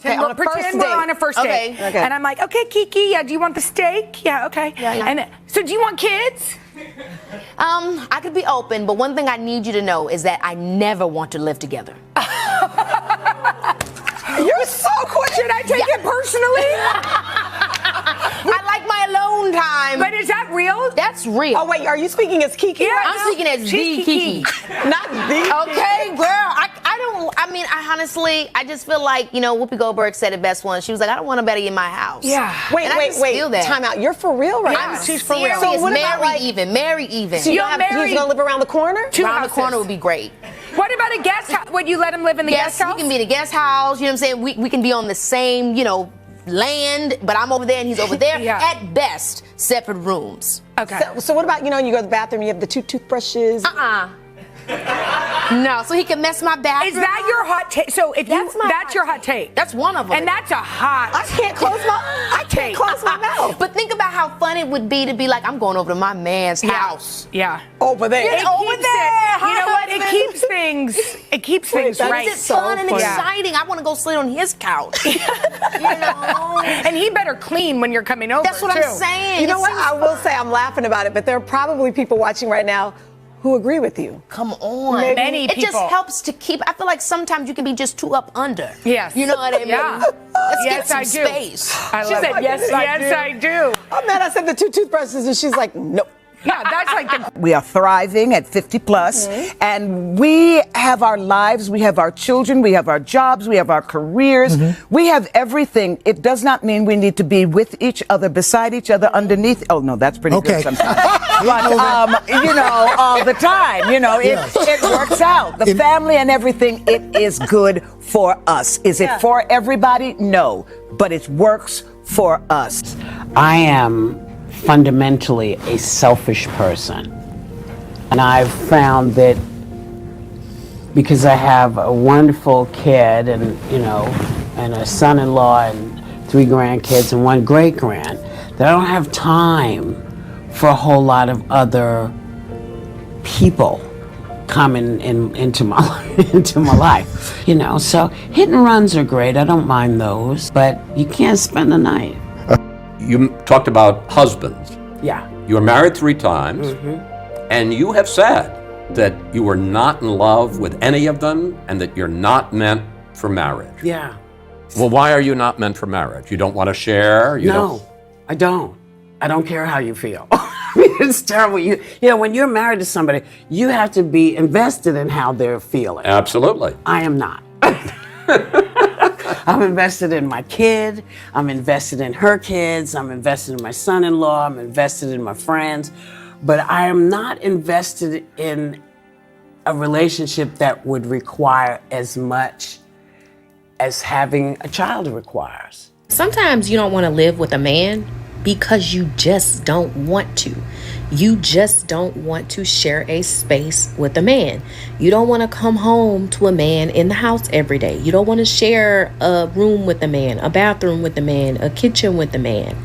Okay, on a pretend first we're date. on a first date. Okay. And I'm like, okay, Keke, yeah, do you want the steak? Yeah, okay. Yeah. And so do you want kids? I could be open, but one thing I need you to know is that I never want to live together. You're so quick. Should I take it personally? I like my alone time. But is that real? That's real. Oh, wait, are you speaking as Keke? Yeah, I'm speaking as she's the Keke. Not the Okay, girl. I honestly, I just feel like, Whoopi Goldberg said it best once. She was like, I don't want nobody in my house. Yeah. Wait, And I just feel that. time out. You're for real right I'm now? she's for real. serious. So what about, Marry even. So You're he's married. going to live around the corner? Two Around houses. the corner would be great. What about a guest house? Would you let him live in the Yes, guest house? he can be in the guest house. You know what I'm saying? We can be on the same, land, but I'm over there and he's over there. Yeah. At best, separate rooms. Okay. So what about, you go to the bathroom, you have the 2 toothbrushes? No, so he can mess my bathroom. Is that your hot take? So if That's my that's hot your hot take. take. That's one of them. And that's a hot. I can't close my mouth. But think about how fun it would be to be like, I'm going over to my man's house. Yeah. Over there. It's over keeps there. You know what? It keeps things that's right. It's fun and Yeah. exciting. I want to go sit on his couch. And he better clean when you're coming over. That's what too. I'm saying. You know It what? seems I will fun. say I'm laughing about it, but there are probably people watching right now who agree with you. Come on. Many It just people. helps to keep. I feel like sometimes you can be just too up under. Yes. You know what I mean? Yeah. Let's Yes, get I some do. space. I She love said, it. yes, I do. Oh man, I said the 2 toothbrushes and she's like, nope. Yeah, that's like the. We are thriving at 50 plus, and we have our lives, we have our children, we have our jobs, we have our careers, we have everything. It does not mean we need to be with each other, beside each other, underneath. Oh no, that's pretty good sometimes. But all the time, it works out. The family and everything, it is good for us. Is it for everybody? No, but it works for us. I am fundamentally a selfish person. And I've found that because I have a wonderful kid and, and a son-in-law and 3 grandkids and 1 great-grand, that I don't have time for a whole lot of other people coming into my life, So hit and runs are great. I don't mind those, but you can't spend the night. You talked about husbands. Yeah. You were married 3 times, and you have said that you were not in love with any of them and that you're not meant for marriage. Yeah. Well, why are you not meant for marriage? You don't want to share? I don't. I don't care how you feel. It's terrible. When you're married to somebody, you have to be invested in how they're feeling. Absolutely. I am not. I'm invested in my kid. I'm invested in her kids. I'm invested in my son-in-law. I'm invested in my friends. But I am not invested in a relationship that would require as much as having a child requires. Sometimes you don't want to live with a man because you just don't want to. You just don't want to share a space with a man. You don't want to come home to a man in the house every day. You don't want to share a room with a man, a bathroom with a man, a kitchen with a man.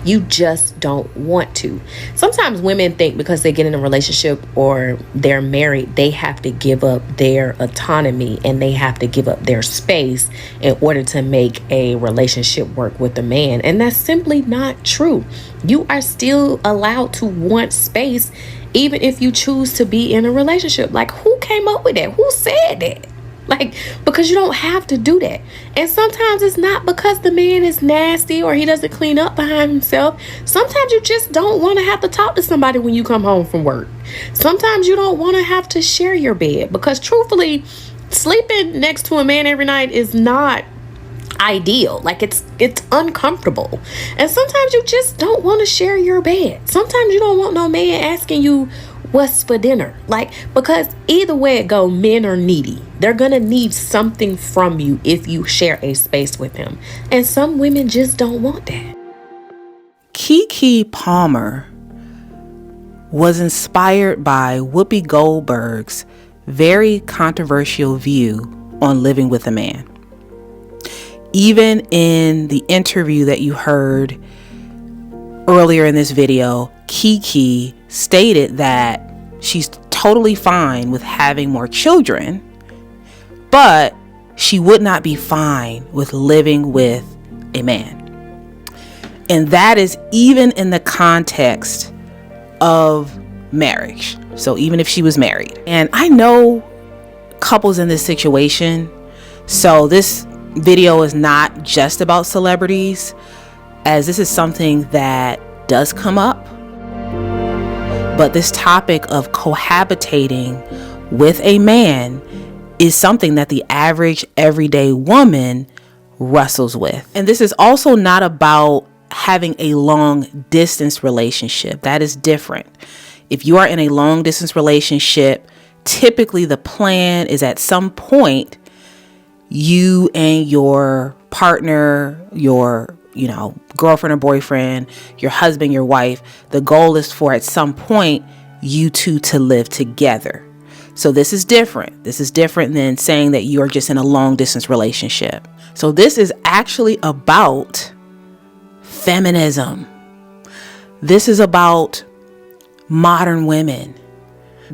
You just don't want to. Sometimes women think because they get in a relationship or they're married, they have to give up their autonomy and they have to give up their space in order to make a relationship work with a man. And that's simply not true. You are still allowed to want space even if you choose to be in a relationship. Like, who came up with that? Who said that? Because you don't have to do that. And sometimes it's not because the man is nasty or he doesn't clean up behind himself. Sometimes you just don't want to have to talk to somebody when you come home from work. Sometimes you don't want to have to share your bed because truthfully, sleeping next to a man every night is not ideal. It's uncomfortable. And sometimes you just don't want to share your bed. Sometimes you don't want no man asking you what's for dinner. Because either way it go, men are needy. They're gonna need something from you if you share a space with them. And some women just don't want that. Keke Palmer was inspired by Whoopi Goldberg's very controversial view on living with a man. Even in the interview that you heard earlier in this video, Keke stated that she's totally fine with having more children, but she would not be fine with living with a man. And that is even in the context of marriage. So even if she was married. And I know couples in this situation. So this video is not just about celebrities, as this is something that does come up. But this topic of cohabitating with a man is something that the average everyday woman wrestles with. And this is also not about having a long distance relationship. That is different. If you are in a long distance relationship, typically the plan is at some point you and your partner, your girlfriend or boyfriend, your husband, your wife, the goal is for at some point you two to live together. So this is different. This is different than saying that you're just in a long distance relationship. So this is actually about feminism. This is about modern women.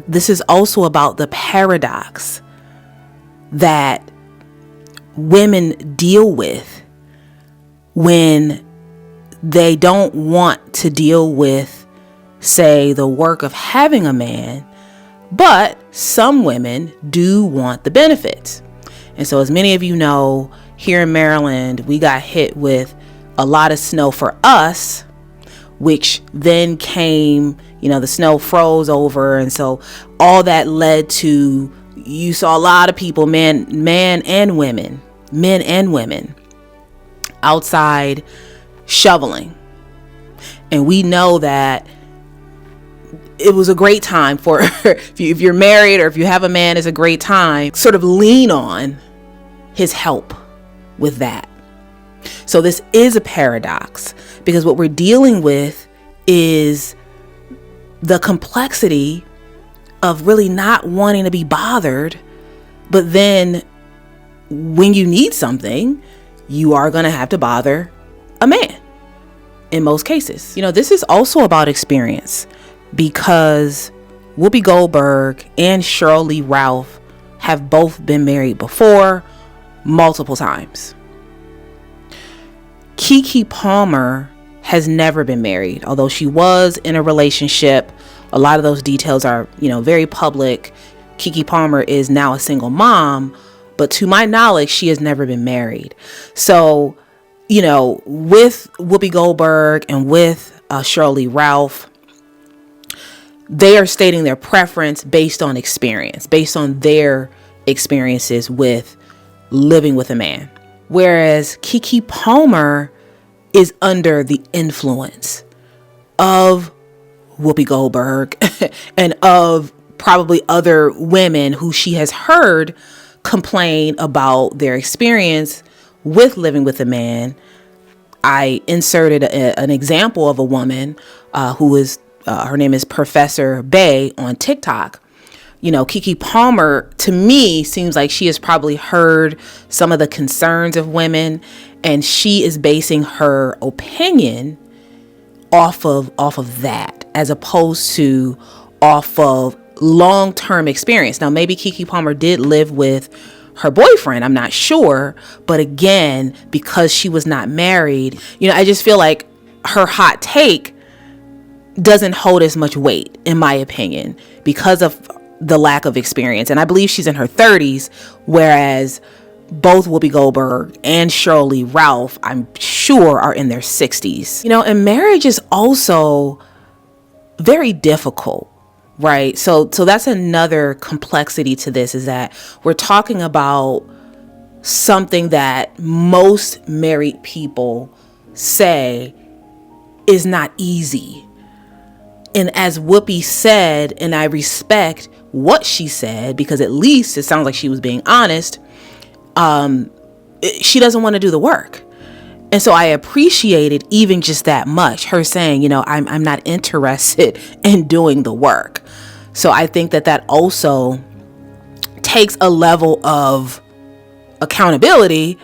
This is also about the paradox that women deal with when they don't want to deal with, say, the work of having a man, but some women do want the benefits. And so as many of you know, here in Maryland, we got hit with a lot of snow for us, which then came, the snow froze over. And so all that led to, you saw a lot of people, men and women, outside shoveling. And we know that it was a great time for, if you're married or if you have a man, it's a great time, sort of lean on his help with that. So this is a paradox, because what we're dealing with is the complexity of really not wanting to be bothered, but then when you need something, you are going to have to bother a man in most cases. This is also about experience, because Whoopi Goldberg and Sheryl Lee Ralph have both been married before, multiple times. Keke Palmer has never been married, although she was in a relationship. A lot of those details are, very public. Keke Palmer is now a single mom, but to my knowledge, she has never been married. So, with Whoopi Goldberg and with Sheryl Lee Ralph, they are stating their preference based on experience, based on their experiences with living with a man. Whereas Keke Palmer is under the influence of Whoopi Goldberg and of probably other women who she has heard complain about their experience with living with a man. I inserted an example of a woman who is, her name is Professor Bay on TikTok. Keke Palmer, to me, seems like she has probably heard some of the concerns of women, and she is basing her opinion off of that, as opposed to off of long-term experience. Now, maybe Keke Palmer did live with her boyfriend, I'm not sure, but again, because she was not married, I just feel like her hot take doesn't hold as much weight, in my opinion, because of the lack of experience. And I believe she's in her 30s, whereas both Whoopi Goldberg and Sheryl Lee Ralph, I'm sure, are in their 60s. And marriage is also very difficult, right? So that's another complexity to this, is that we're talking about something that most married people say is not easy. And as Whoopi said, and I respect what she said, because at least it sounds like she was being honest, she doesn't want to do the work. And so I appreciated even just that much, her saying, I'm not interested in doing the work. So I think that also takes a level of accountability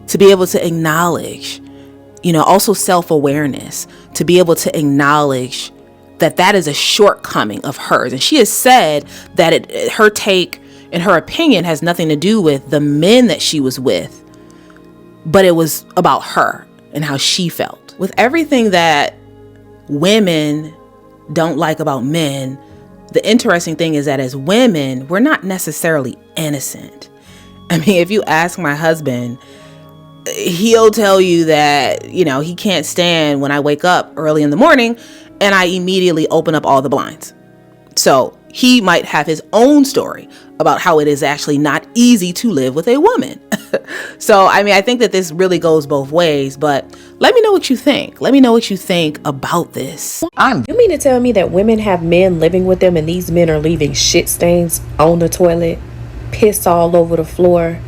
to be able to acknowledge, also self-awareness, to be able to acknowledge that is a shortcoming of hers. And she has said that her take, in her opinion, has nothing to do with the men that she was with, but it was about her and how she felt. With everything that women don't like about men, the interesting thing is that as women, we're not necessarily innocent. I mean, if you ask my husband, he'll tell you that, you know, he can't stand when I wake up early in the morning and I immediately open up all the blinds. So he might have his own story about how it is actually not easy to live with a woman. So, I mean, I think that this really goes both ways, but let me know what you think. Let me know what you think about this. You mean to tell me that women have men living with them and these men are leaving shit stains on the toilet, piss all over the floor,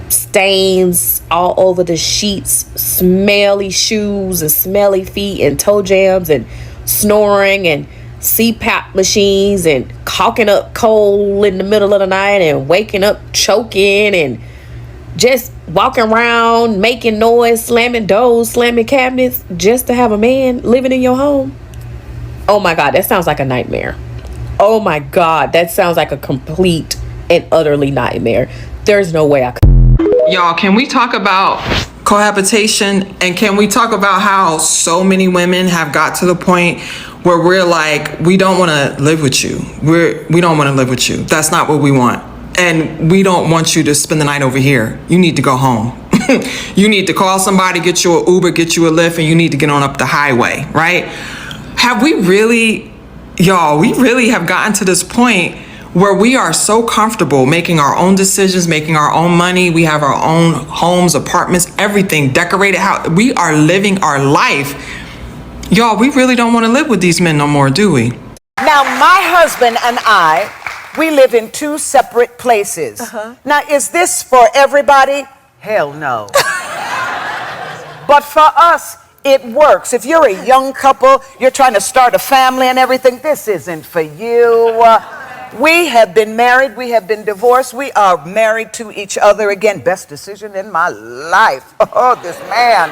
stains all over the sheets, smelly shoes and smelly feet and toe jams and snoring and CPAP machines and caulking up coal in the middle of the night and waking up choking and just walking around making noise, slamming doors, slamming cabinets just to have a man living in your home? Oh my God, that sounds like a nightmare. Oh my God, that sounds like a complete and utterly nightmare. There's no way I could. Y'all, can we talk about cohabitation, and can we talk about how so many women have got to the point where we're like, we don't want to live with you. We don't want to live with you. That's not what we want. And we don't want you to spend the night over here. You need to go home. You need to call somebody, get you an Uber, get you a Lyft, and you need to get on up the highway, right? Have we really, y'all, we really have gotten to this point where we are so comfortable making our own decisions, making our own money. We have our own homes, apartments, everything decorated. How we are living our life. Y'all, we really don't want to live with these men no more, do we? Now, my husband and I, we live in two separate places. Now, is this for everybody? Hell no. But for us, it works. If you're a young couple, you're trying to start a family and everything, this isn't for you. We have been married, we have been divorced, we are married to each other again. Best decision in my life. Oh, this man.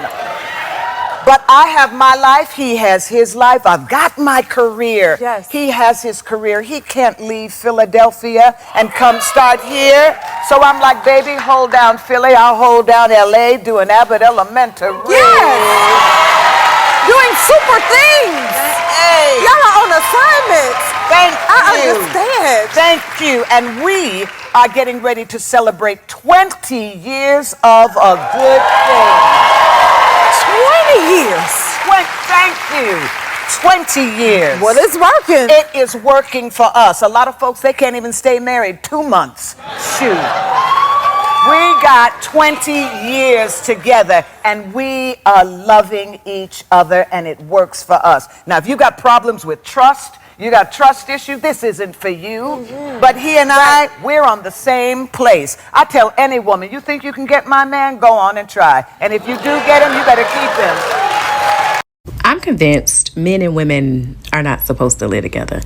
But I have my life, he has his life. I've got my career. Yes. He has his career. He can't leave Philadelphia and come start here. So I'm like, baby, hold down Philly, I'll hold down LA, doing Abbott Elementary. Yes! Doing super things! Hey! Y'all are on assignments! Thank I you. understand. Thank you. And we are getting ready to celebrate 20 years of a good thing. 20 years! Thank you. 20 years. Well, it's working. It is working for us. A lot of folks, they can't even stay married 2 months. Shoot. We got 20 years together, and we are loving each other, and it works for us. Now, if you got problems with trust, you got trust issues, this isn't for you. But he and I, we're on the same place. I tell any woman, you think you can get my man? Go on and try. And if you do get him, you better keep him. I'm convinced men and women are not supposed to live together.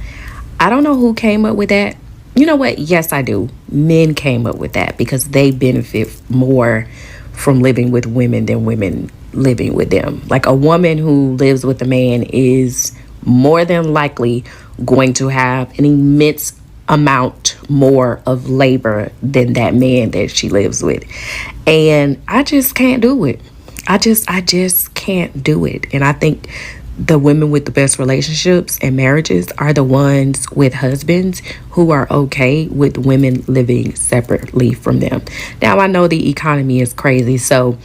I don't know who came up with that. You know what? Yes, I do. Men came up with that because they benefit more from living with women than women living with them. Like, a woman who lives with a man is more than likely going to have an immense amount more of labor than that man that she lives with. And I just can't do it. I just can't do it. And I think the women with the best relationships and marriages are the ones with husbands who are okay with women living separately from them. Now, I know the economy is crazy, so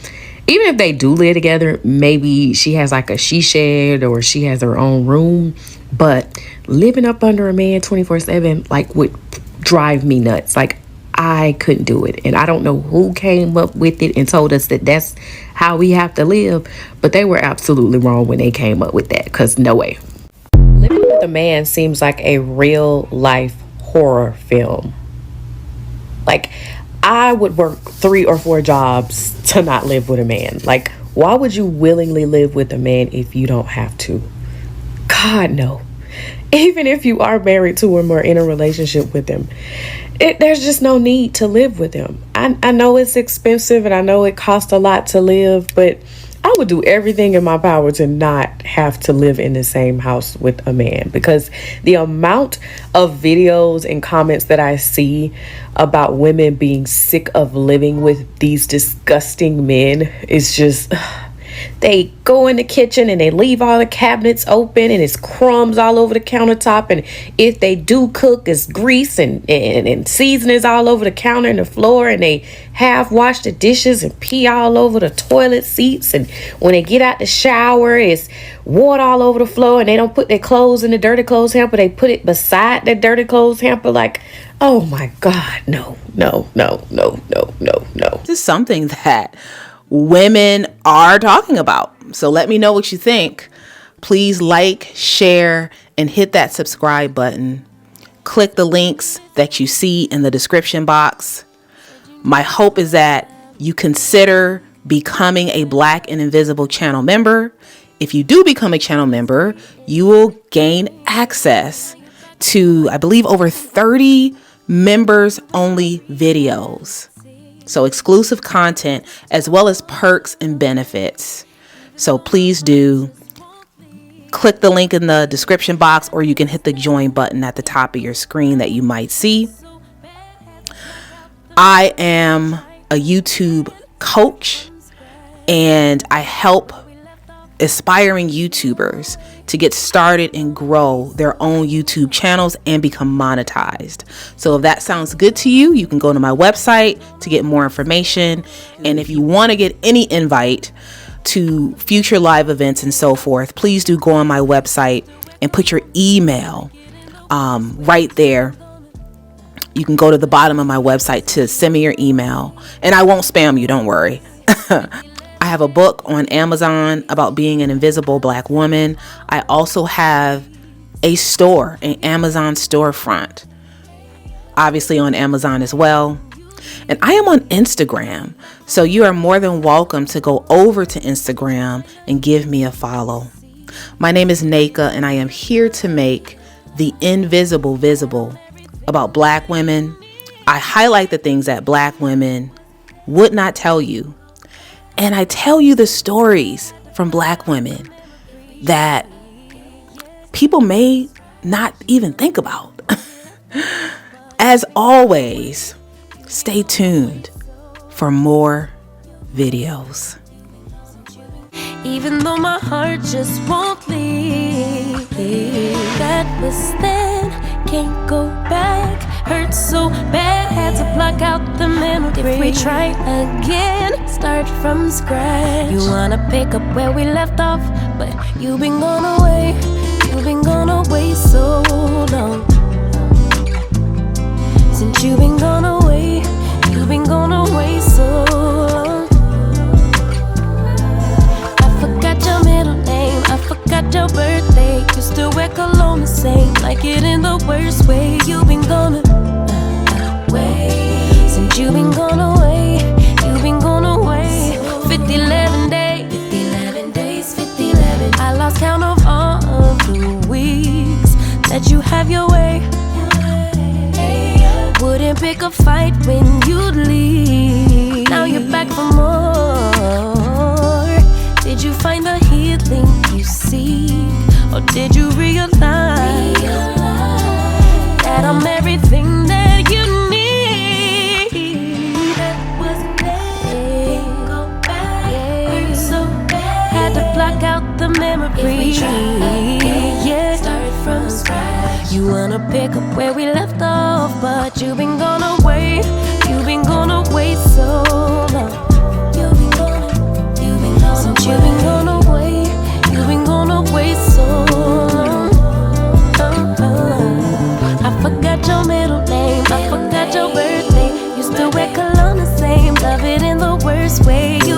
even if they do live together, maybe she has like a she shed or she has her own room, but living up under a man 24/7 like would drive me nuts. Like, I couldn't do it. And I don't know who came up with it and told us that that's how we have to live, but they were absolutely wrong when they came up with that, because no way. Living with a man seems like a real life horror film. Like, I would work 3 or 4 jobs to not live with a man. Like, why would you willingly live with a man if you don't have to? God, no. Even if you are married to him or in a relationship with him, there's just no need to live with him. I know it's expensive and I know it costs a lot to live, but I would do everything in my power to not have to live in the same house with a man, because the amount of videos and comments that I see about women being sick of living with these disgusting men is just... They go in the kitchen and they leave all the cabinets open and it's crumbs all over the countertop. And if they do cook, it's grease and seasonings all over the counter and the floor. And they half wash the dishes and pee all over the toilet seats. And when they get out the shower, it's water all over the floor. And they don't put their clothes in the dirty clothes hamper. They put it beside the dirty clothes hamper. Like, oh my God, no. This is something that women are talking about. So let me know what you think. Please like, share, and hit that subscribe button. Click the links that you see in the description box. My hope is that you consider becoming a Black and Invisible channel member. If you do become a channel member, you will gain access to, I believe, over 30 members only videos. So exclusive content as well as perks and benefits. So please do click the link in the description box, or you can hit the join button at the top of your screen that you might see. I am a YouTube coach and I help aspiring YouTubers to get started and grow their own YouTube channels and become monetized. So if that sounds good to you, you can go to my website to get more information. And if you want to get any invite to future live events and so forth, please do go on my website and put your email right there. You can go to the bottom of my website to send me your email, and I won't spam you, don't worry. I have a book on Amazon about being an invisible Black woman. I also have a store, an Amazon storefront, obviously on Amazon as well. And I am on Instagram, so you are more than welcome to go over to Instagram and give me a follow. My name is Neka, and I am here to make the invisible visible about Black women. I highlight the things that Black women would not tell you. And I tell you the stories from Black women that people may not even think about. As always, stay tuned for more videos. Even though my heart just won't leave, that was then, can't go back. Hurt so bad, had to block out the memory. If we try again, start from scratch. You wanna pick up where we left off, but you've been gone away. You've been gone away so long. Since you've been gone away, you've been gone away so long. I forgot your middle name, I forgot your birthday. You still wear cologne the same, like it in the worst way. You've been gone away. Since you've been gone away, you've been gone away. 50-11 days, 50-11 days, 50-11. I lost count of all of the weeks that you have your way. Wouldn't pick a fight when you'd leave. Now you're back for more. Did you find the healing you seek, or did you realize that I'm everything that you need? That wasn't there. Go back. Hurt so bad. Had to block out the memory. Yeah. Start from scratch. You wanna pick up where we left off, but you've been gone away. You've been gone away so long. You've been gone away. Since you've been gone away, you've been gone away so long. I forgot your middle name, I forgot your birthday. You still wear cologne the same, love it in the worst way. You